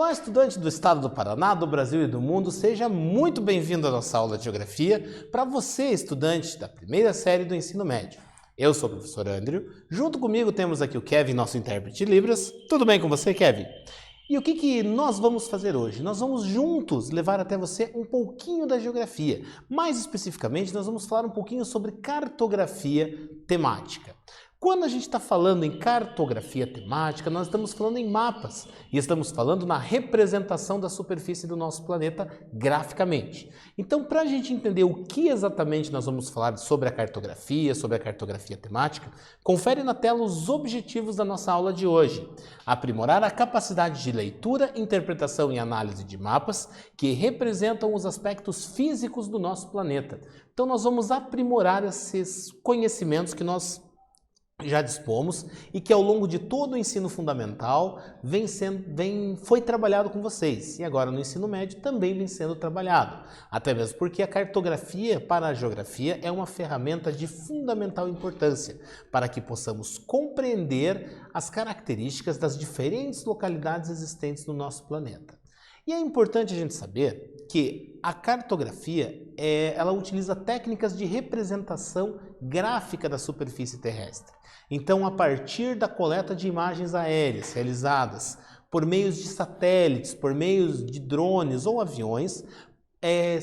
Olá, estudante do estado do Paraná, do Brasil e do mundo, seja muito bem-vindo à nossa aula de Geografia para você, estudante da primeira série do ensino médio. Eu sou o professor Andrew, junto comigo temos aqui o Kevin, nosso intérprete de Libras. Tudo bem com você, Kevin? E o que nós vamos fazer hoje? Nós vamos juntos levar até você um pouquinho da geografia. Mais especificamente, nós vamos falar um pouquinho sobre cartografia temática. Quando a gente está falando em cartografia temática, nós estamos falando em mapas e estamos falando na representação da superfície do nosso planeta graficamente. Então, para a gente entender o que exatamente nós vamos falar sobre a cartografia temática, confere na tela os objetivos da nossa aula de hoje. Aprimorar a capacidade de leitura, interpretação e análise de mapas que representam os aspectos físicos do nosso planeta. Então, nós vamos aprimorar esses conhecimentos que nós já dispomos e que ao longo de todo o ensino fundamental foi trabalhado com vocês e agora no ensino médio também vem sendo trabalhado, até mesmo porque a cartografia para a geografia é uma ferramenta de fundamental importância para que possamos compreender as características das diferentes localidades existentes no nosso planeta. E é importante a gente saber que a cartografia ela utiliza técnicas de representação gráfica da superfície terrestre. Então, a partir da coleta de imagens aéreas realizadas por meios de satélites, por meios de drones ou aviões,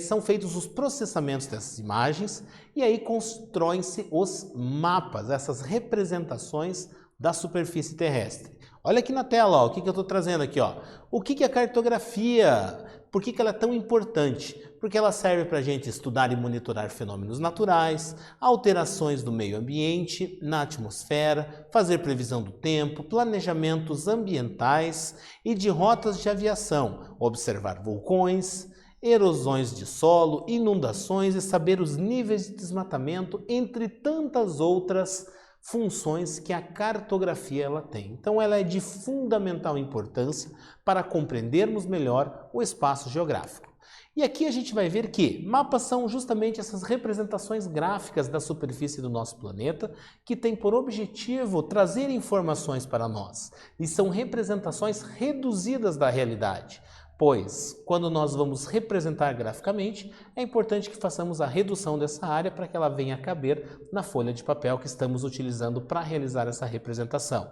são feitos os processamentos dessas imagens e aí constroem-se os mapas, essas representações da superfície terrestre. Olha aqui na tela, ó, o que eu estou trazendo aqui. Ó. O que é a cartografia? Por que ela é tão importante? Porque ela serve para a gente estudar e monitorar fenômenos naturais, alterações do meio ambiente, na atmosfera, fazer previsão do tempo, planejamentos ambientais e de rotas de aviação, observar vulcões, erosões de solo, inundações e saber os níveis de desmatamento, entre tantas outras funções que a cartografia ela tem. Então ela é de fundamental importância para compreendermos melhor o espaço geográfico. E aqui a gente vai ver que mapas são justamente essas representações gráficas da superfície do nosso planeta que tem por objetivo trazer informações para nós. E são representações reduzidas da realidade. Pois, quando nós vamos representar graficamente, é importante que façamos a redução dessa área para que ela venha a caber na folha de papel que estamos utilizando para realizar essa representação.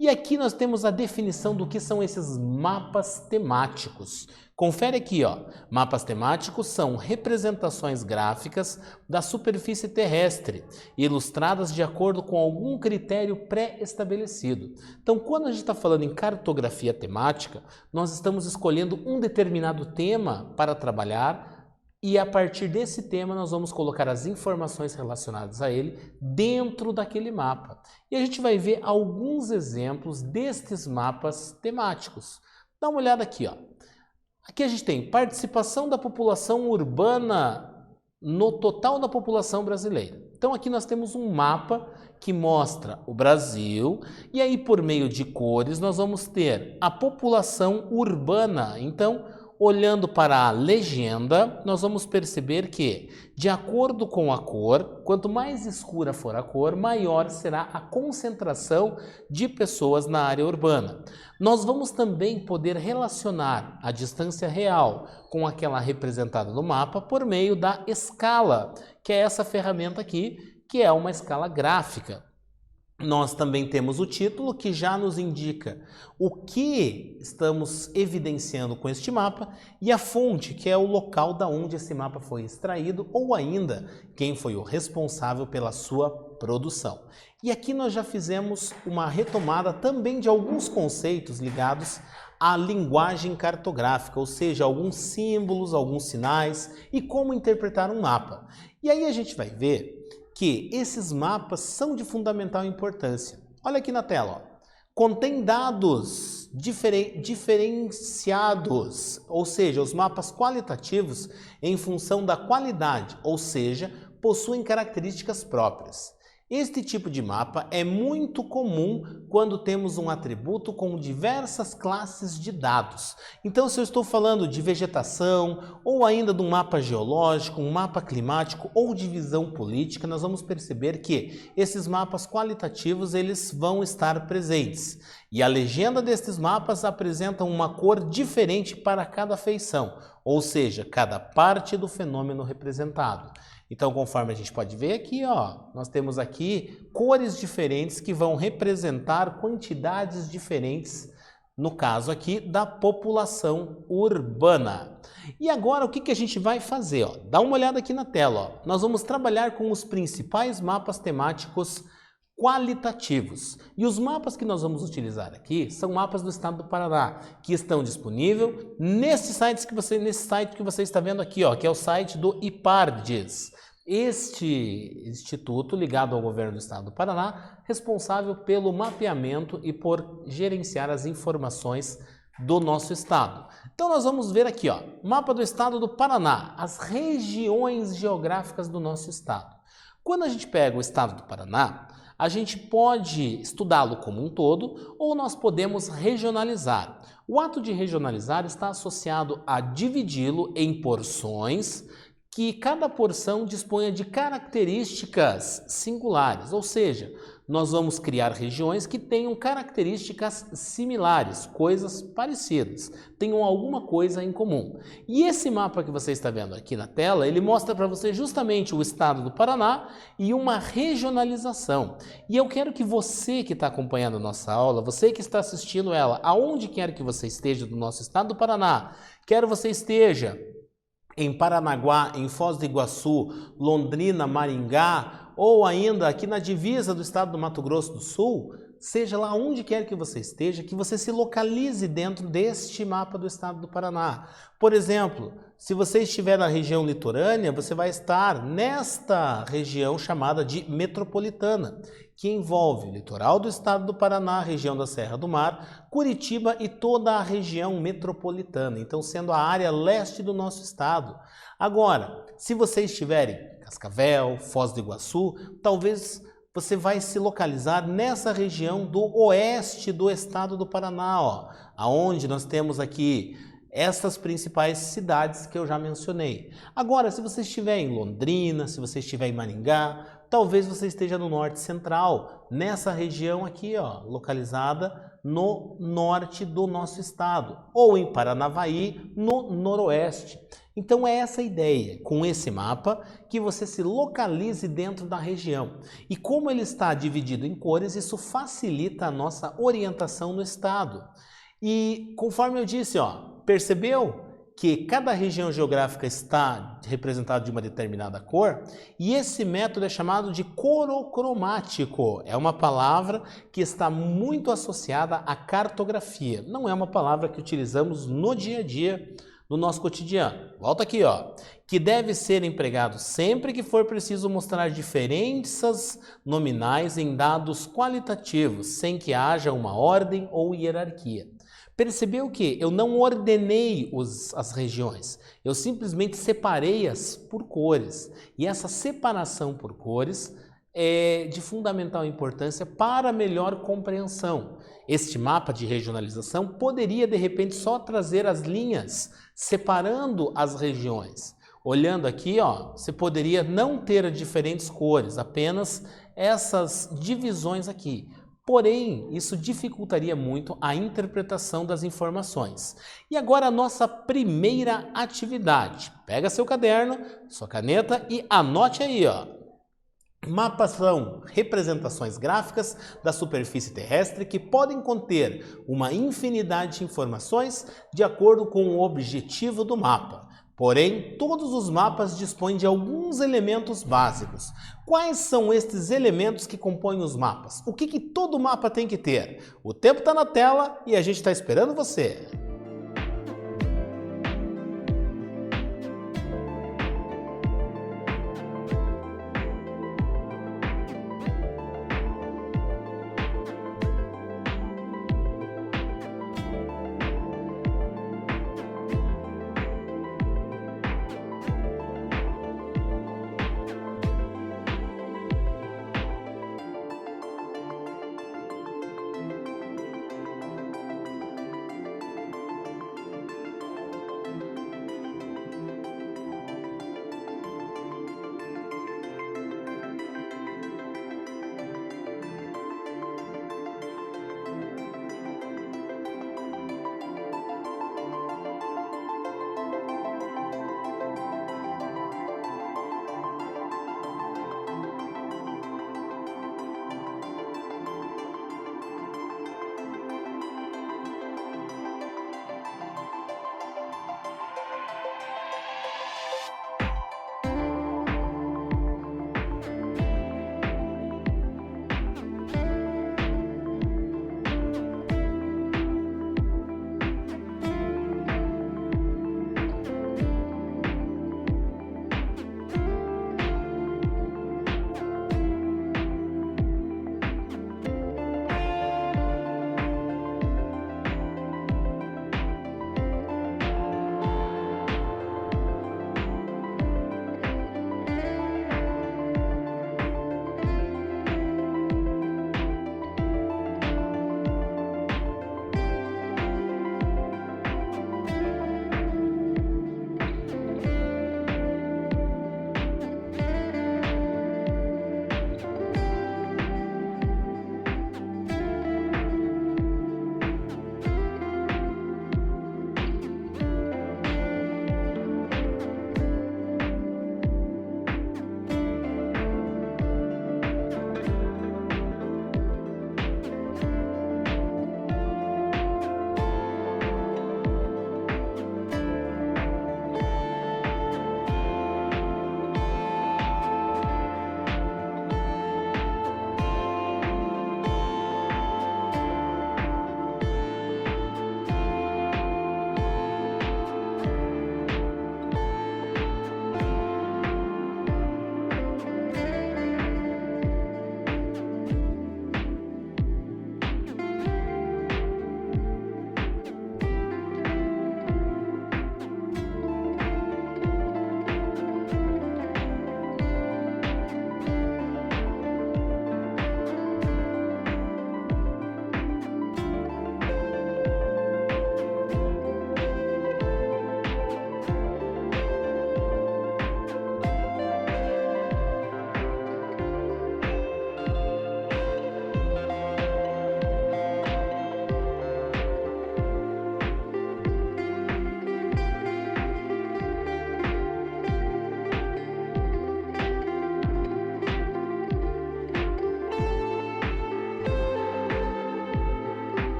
E aqui nós temos a definição do que são esses mapas temáticos. Confere aqui, ó. Mapas temáticos são representações gráficas da superfície terrestre, ilustradas de acordo com algum critério pré-estabelecido. Então, quando a gente está falando em cartografia temática, nós estamos escolhendo um determinado tema para trabalhar e a partir desse tema nós vamos colocar as informações relacionadas a ele dentro daquele mapa. E a gente vai ver alguns exemplos destes mapas temáticos. Dá uma olhada aqui, ó. Aqui a gente tem participação da população urbana no total da população brasileira. Então aqui nós temos um mapa que mostra o Brasil e aí por meio de cores nós vamos ter a população urbana. Então, olhando para a legenda, nós vamos perceber que, de acordo com a cor, quanto mais escura for a cor, maior será a concentração de pessoas na área urbana. Nós vamos também poder relacionar a distância real com aquela representada no mapa por meio da escala, que é essa ferramenta aqui, que é uma escala gráfica. Nós também temos o título que já nos indica o que estamos evidenciando com este mapa e a fonte, que é o local da onde esse mapa foi extraído ou ainda quem foi o responsável pela sua produção. E aqui nós já fizemos uma retomada também de alguns conceitos ligados à linguagem cartográfica, ou seja, alguns símbolos, alguns sinais e como interpretar um mapa. E aí a gente vai ver que esses mapas são de fundamental importância. Olha aqui na tela, ó. Contém dados diferenciados, ou seja, os mapas qualitativos em função da qualidade, ou seja, possuem características próprias. Este tipo de mapa é muito comum quando temos um atributo com diversas classes de dados. Então, se eu estou falando de vegetação, ou ainda de um mapa geológico, um mapa climático ou divisão política, nós vamos perceber que esses mapas qualitativos eles vão estar presentes. E a legenda destes mapas apresenta uma cor diferente para cada feição, ou seja, cada parte do fenômeno representado. Então, conforme a gente pode ver aqui, ó, nós temos aqui cores diferentes que vão representar quantidades diferentes, no caso aqui, da população urbana. E agora, o que a gente vai fazer? Ó? Dá uma olhada aqui na tela. Ó. Nós vamos trabalhar com os principais mapas temáticos qualitativos. E os mapas que nós vamos utilizar aqui são mapas do estado do Paraná, que estão disponíveis nesse site que você está vendo aqui, ó, que é o site do IPARDES. Este instituto ligado ao governo do estado do Paraná, responsável pelo mapeamento e por gerenciar as informações do nosso estado. Então nós vamos ver aqui, ó, mapa do estado do Paraná, as regiões geográficas do nosso estado. Quando a gente pega o estado do Paraná, a gente pode estudá-lo como um todo ou nós podemos regionalizar. O ato de regionalizar está associado a dividi-lo em porções que cada porção disponha de características singulares, ou seja, nós vamos criar regiões que tenham características similares, coisas parecidas, tenham alguma coisa em comum. E esse mapa que você está vendo aqui na tela, ele mostra para você justamente o estado do Paraná e uma regionalização. E eu quero que você que está acompanhando a nossa aula, você que está assistindo ela, aonde quer que você esteja do nosso estado do Paraná, quer você esteja em Paranaguá, em Foz do Iguaçu, Londrina, Maringá, ou ainda aqui na divisa do estado do Mato Grosso do Sul, seja lá onde quer que você esteja, que você se localize dentro deste mapa do estado do Paraná. Por exemplo, se você estiver na região litorânea, você vai estar nesta região chamada de metropolitana, que envolve o litoral do estado do Paraná, a região da Serra do Mar, Curitiba e toda a região metropolitana, então sendo a área leste do nosso estado. Agora, se você estiver em Cascavel, Foz do Iguaçu, talvez você vai se localizar nessa região do oeste do estado do Paraná, ó, aonde nós temos aqui essas principais cidades que eu já mencionei. Agora, se você estiver em Londrina, se você estiver em Maringá, talvez você esteja no norte central, nessa região aqui, ó, localizada no norte do nosso estado, ou em Paranavaí, no noroeste. Então é essa a ideia, com esse mapa, que você se localize dentro da região. E como ele está dividido em cores, isso facilita a nossa orientação no estado. E conforme eu disse, ó, percebeu que cada região geográfica está representada de uma determinada cor, e esse método é chamado de corocromático. É uma palavra que está muito associada à cartografia. Não é uma palavra que utilizamos no dia a dia, no nosso cotidiano. Volta aqui, ó. Que deve ser empregado sempre que for preciso mostrar diferenças nominais em dados qualitativos, sem que haja uma ordem ou hierarquia. Percebeu que eu não ordenei as regiões, eu simplesmente separei-as por cores. E essa separação por cores é de fundamental importância para melhor compreensão. Este mapa de regionalização poderia, de repente, só trazer as linhas separando as regiões. Olhando aqui, ó, você poderia não ter diferentes cores, apenas essas divisões aqui. Porém, isso dificultaria muito a interpretação das informações. E agora a nossa primeira atividade. Pega seu caderno, sua caneta e anote aí, ó. Mapas são representações gráficas da superfície terrestre que podem conter uma infinidade de informações de acordo com o objetivo do mapa. Porém, todos os mapas dispõem de alguns elementos básicos. Quais são estes elementos que compõem os mapas? O que todo mapa tem que ter? O tempo está na tela e a gente está esperando você.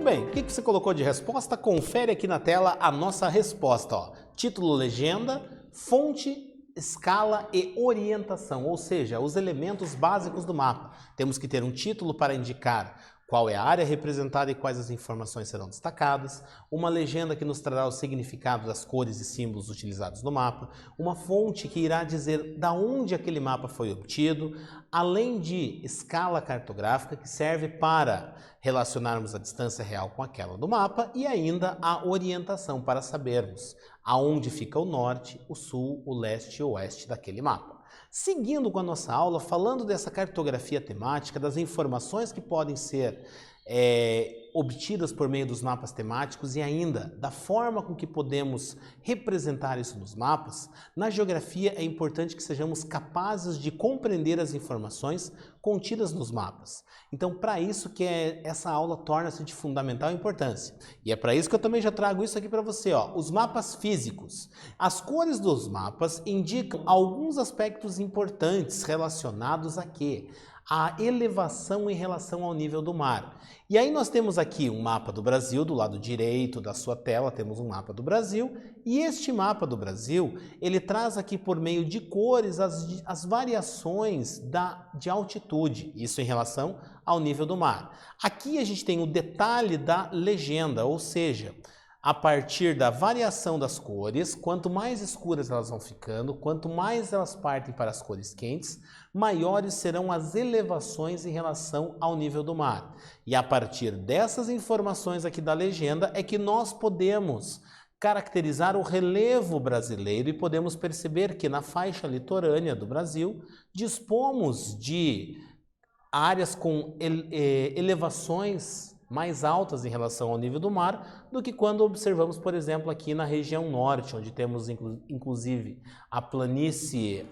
bem, o que você colocou de resposta? Confere aqui na tela a nossa resposta. Ó. Título, legenda, fonte, escala e orientação, ou seja, os elementos básicos do mapa. Temos que ter um título para indicar qual é a área representada e quais as informações serão destacadas, uma legenda que nos trará o significado das cores e símbolos utilizados no mapa, uma fonte que irá dizer da onde aquele mapa foi obtido, além de escala cartográfica que serve para relacionarmos a distância real com aquela do mapa e ainda a orientação para sabermos aonde fica o norte, o sul, o leste e o oeste daquele mapa. Seguindo com a nossa aula, falando dessa cartografia temática, das informações que podem ser obtidas por meio dos mapas temáticos e ainda da forma com que podemos representar isso nos mapas, na geografia é importante que sejamos capazes de compreender as informações contidas nos mapas. Então, para isso que essa aula torna-se de fundamental importância. E é para isso que eu também já trago isso aqui para você, ó, os mapas físicos. As cores dos mapas indicam alguns aspectos importantes relacionados a quê? A elevação em relação ao nível do mar. E aí nós temos aqui um mapa do Brasil, do lado direito da sua tela temos um mapa do Brasil, e este mapa do Brasil, ele traz aqui por meio de cores as variações de altitude, isso em relação ao nível do mar. Aqui a gente tem o detalhe da legenda, ou seja, a partir da variação das cores, quanto mais escuras elas vão ficando, quanto mais elas partem para as cores quentes, maiores serão as elevações em relação ao nível do mar. E a partir dessas informações aqui da legenda é que nós podemos caracterizar o relevo brasileiro e podemos perceber que na faixa litorânea do Brasil dispomos de áreas com elevações mais altas em relação ao nível do mar do que quando observamos, por exemplo, aqui na região norte, onde temos inclusive a planície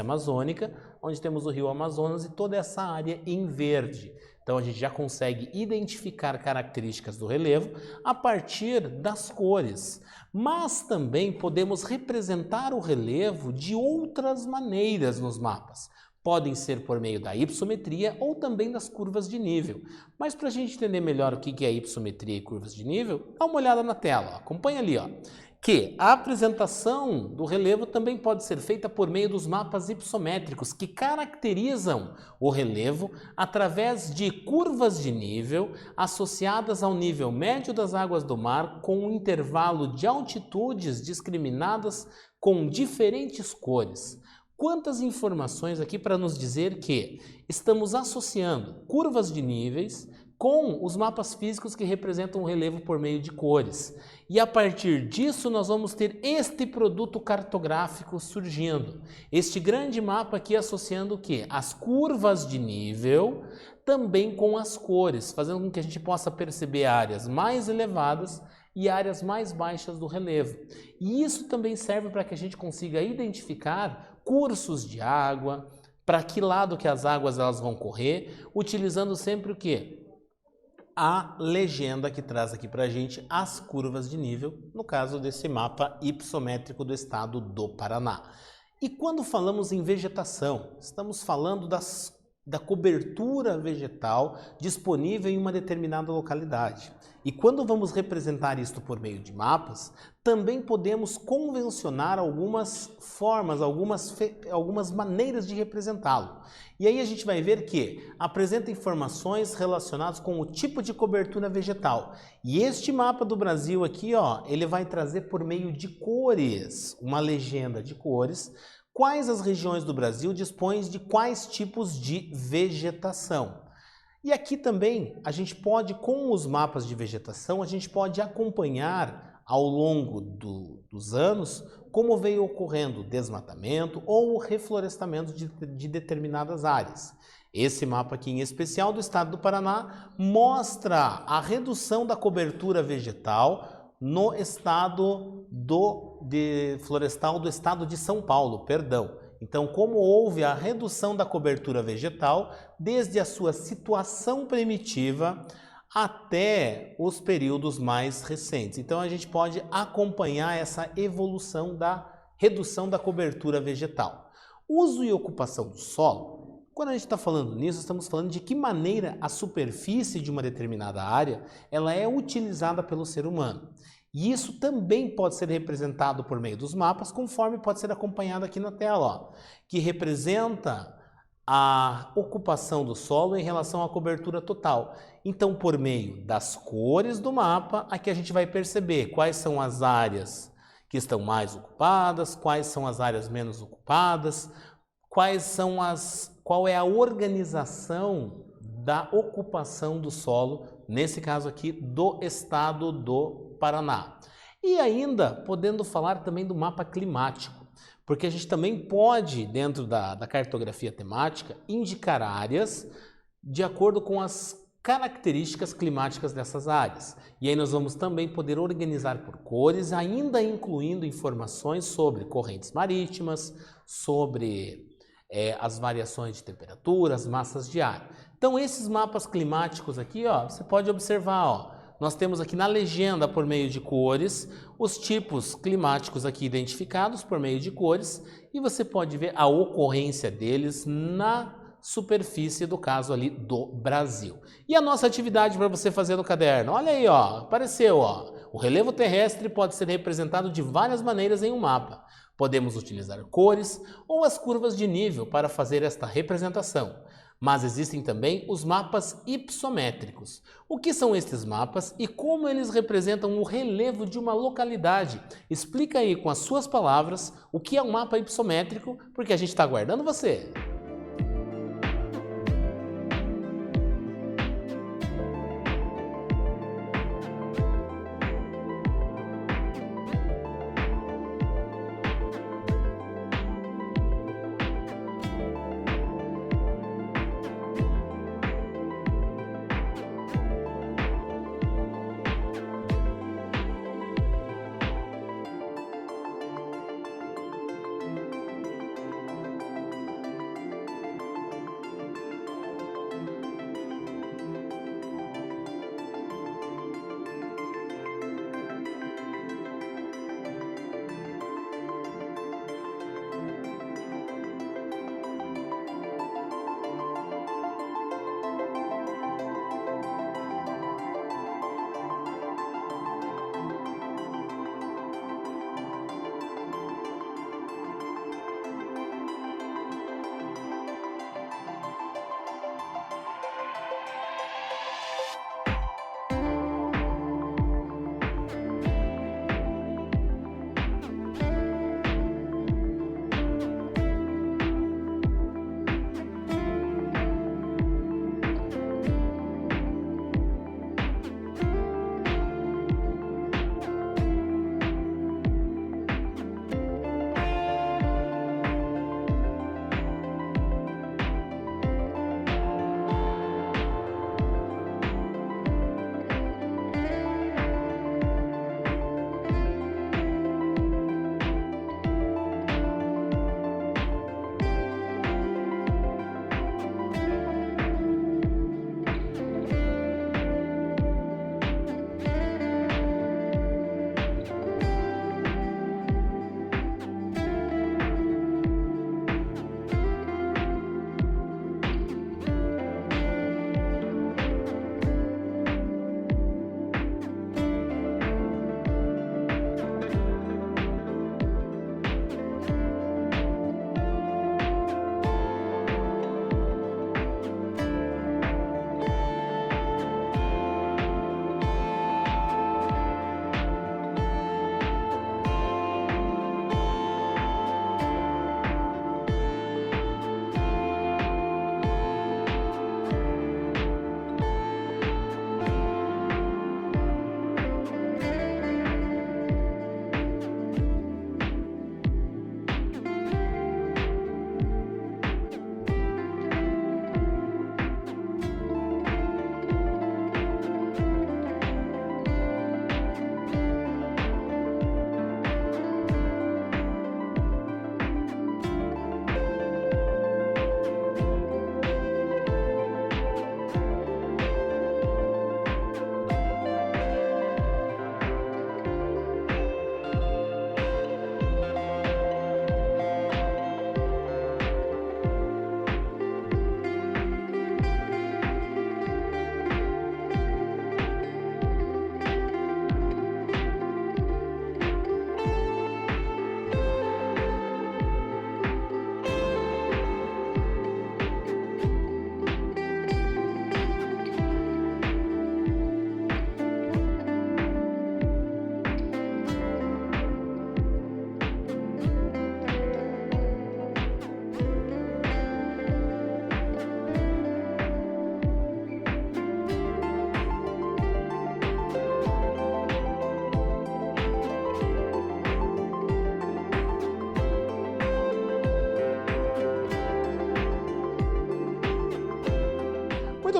amazônica, onde temos o rio Amazonas e toda essa área em verde. Então a gente já consegue identificar características do relevo a partir das cores, mas também podemos representar o relevo de outras maneiras nos mapas. Podem ser por meio da hipossometria ou também das curvas de nível. Mas para a gente entender melhor o que é hipossometria e curvas de nível, dá uma olhada na tela, acompanha ali, ó, que a apresentação do relevo também pode ser feita por meio dos mapas hipossométricos, que caracterizam o relevo através de curvas de nível associadas ao nível médio das águas do mar com um intervalo de altitudes discriminadas com diferentes cores. Quantas informações aqui para nos dizer que estamos associando curvas de níveis com os mapas físicos que representam o relevo por meio de cores. E a partir disso nós vamos ter este produto cartográfico surgindo. Este grande mapa aqui associando o quê? As curvas de nível também com as cores, fazendo com que a gente possa perceber áreas mais elevadas e áreas mais baixas do relevo. E isso também serve para que a gente consiga identificar cursos de água, para que lado que as águas elas vão correr, utilizando sempre o quê? A legenda que traz aqui para a gente as curvas de nível, no caso desse mapa hipossométrico do estado do Paraná. E quando falamos em vegetação, estamos falando da cobertura vegetal disponível em uma determinada localidade. E quando vamos representar isto por meio de mapas, também podemos convencionar algumas formas, algumas maneiras de representá-lo. E aí a gente vai ver que apresenta informações relacionadas com o tipo de cobertura vegetal. E este mapa do Brasil aqui, ó, ele vai trazer por meio de cores, uma legenda de cores, quais as regiões do Brasil dispõem de quais tipos de vegetação. E aqui também a gente pode, com os mapas de vegetação, a gente pode acompanhar ao longo dos anos como veio ocorrendo o desmatamento ou o reflorestamento de determinadas áreas. Esse mapa aqui em especial do estado do Paraná mostra a redução da cobertura vegetal no estado florestal do estado de São Paulo, perdão. Então, como houve a redução da cobertura vegetal desde a sua situação primitiva até os períodos mais recentes. Então, a gente pode acompanhar essa evolução da redução da cobertura vegetal. Uso e ocupação do solo Quando a gente está falando nisso, estamos falando de que maneira a superfície de uma determinada área ela é utilizada pelo ser humano. E isso também pode ser representado por meio dos mapas, conforme pode ser acompanhado aqui na tela, ó, que representa a ocupação do solo em relação à cobertura total. Então, por meio das cores do mapa, aqui a gente vai perceber quais são as áreas que estão mais ocupadas, quais são as áreas menos ocupadas, qual é a organização da ocupação do solo, nesse caso aqui, do estado do Paraná. E ainda podendo falar também do mapa climático, porque a gente também pode, dentro da cartografia temática, indicar áreas de acordo com as características climáticas dessas áreas. E aí nós vamos também poder organizar por cores, ainda incluindo informações sobre correntes marítimas, sobre as variações de temperatura, as massas de ar. Então esses mapas climáticos aqui, ó, você pode observar, ó, nós temos aqui na legenda por meio de cores, os tipos climáticos aqui identificados por meio de cores e você pode ver a ocorrência deles na superfície do caso ali do Brasil. E a nossa atividade para você fazer no caderno, olha aí, ó, apareceu, ó, o relevo terrestre pode ser representado de várias maneiras em um mapa. Podemos utilizar cores ou as curvas de nível para fazer esta representação. Mas existem também os mapas hipsométricos. O que são estes mapas e como eles representam o relevo de uma localidade? Explica aí com as suas palavras o que é um mapa hipsométrico, porque a gente está aguardando você.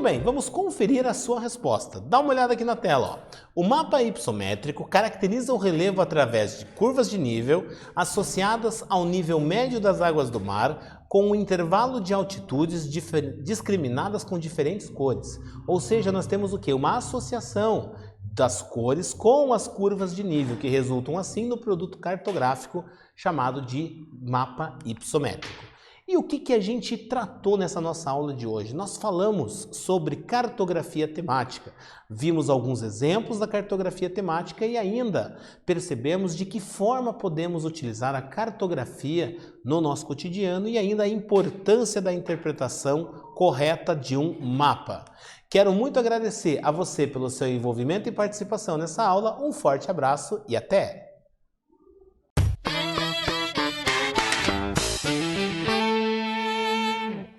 bem, vamos conferir a sua resposta. Dá uma olhada aqui na tela. Ó. O mapa hipossométrico caracteriza o relevo através de curvas de nível associadas ao nível médio das águas do mar com um intervalo de altitudes discriminadas com diferentes cores. Ou seja, nós temos o quê? Uma associação das cores com as curvas de nível, que resultam assim no produto cartográfico chamado de mapa hipossométrico. E o que a gente tratou nessa nossa aula de hoje? Nós falamos sobre cartografia temática, vimos alguns exemplos da cartografia temática e ainda percebemos de que forma podemos utilizar a cartografia no nosso cotidiano e ainda a importância da interpretação correta de um mapa. Quero muito agradecer a você pelo seu envolvimento e participação nessa aula, um forte abraço e até!